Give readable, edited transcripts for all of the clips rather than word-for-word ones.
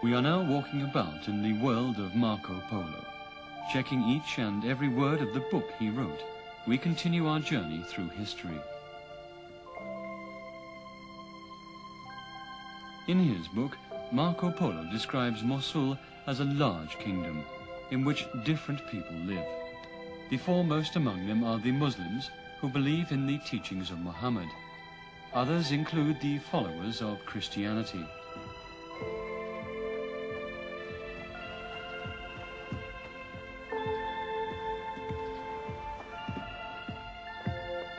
We are now walking about in the world of Marco Polo, checking each and every word of the book he wrote. We continue our journey through history. In his book, Marco Polo describes Mosul as a large kingdom in which different people live. The foremost among them are the Muslims, who believe in the teachings of Muhammad. Others include the followers of Christianity.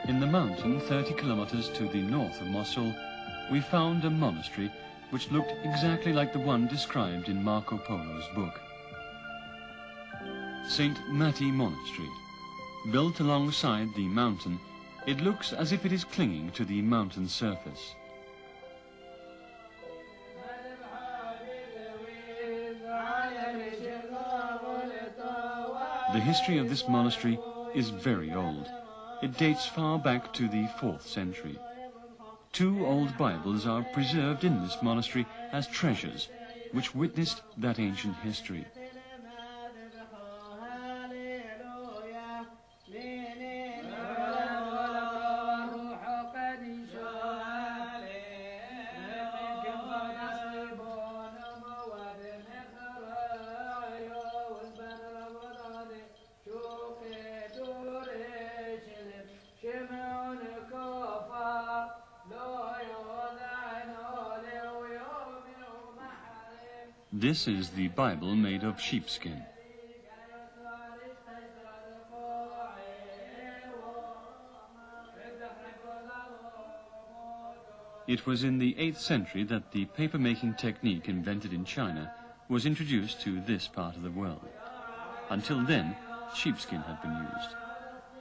In the mountain 30 kilometers to the north of Mosul, we found a monastery which looked exactly like the one described in Marco Polo's book. St. Matti Monastery. Built alongside the mountain, it looks as if it is clinging to the mountain surface. The history of this monastery is very old. It dates far back to the 4th century. 2 old Bibles are preserved in this monastery as treasures, which witnessed that ancient history. This is the Bible made of sheepskin. It was in the 8th century that the paper-making technique invented in China was introduced to this part of the world. Until then, sheepskin had been used.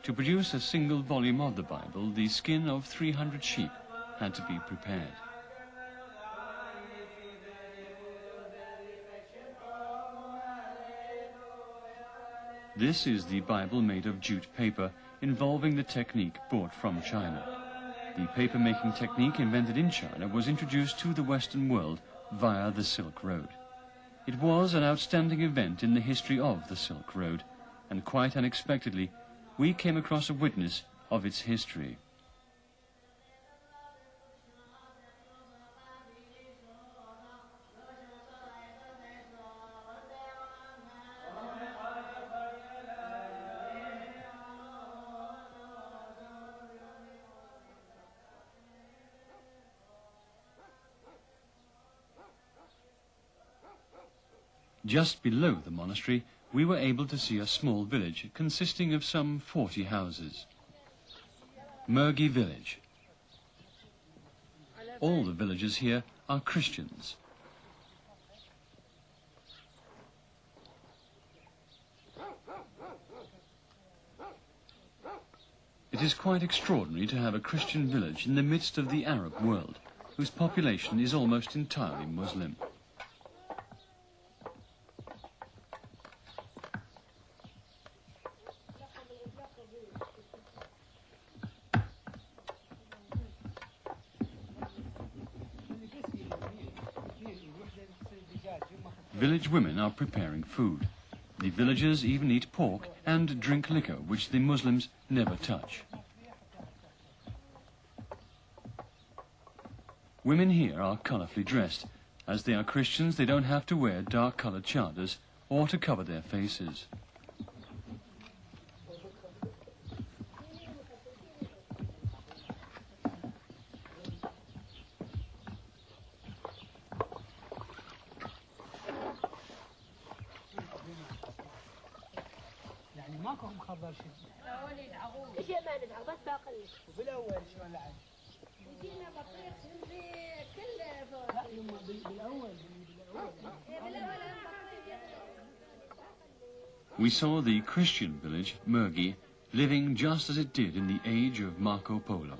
To produce a single volume of the Bible, the skin of 300 sheep had to be prepared. This is the Bible made of jute paper, involving the technique brought from China. The paper-making technique invented in China was introduced to the Western world via the Silk Road. It was an outstanding event in the history of the Silk Road, and quite unexpectedly, we came across a witness of its history. Just below the monastery, we were able to see a small village consisting of some 40 houses. Mergi village. All the villagers here are Christians. It is quite extraordinary to have a Christian village in the midst of the Arab world, whose population is almost entirely Muslim. Village women are preparing food. The villagers even eat pork and drink liquor, which the Muslims never touch. Women here are colourfully dressed. As they are Christians, they don't have to wear dark-coloured chadars or to cover their faces. We saw the Christian village, Mergi, living just as it did in the age of Marco Polo.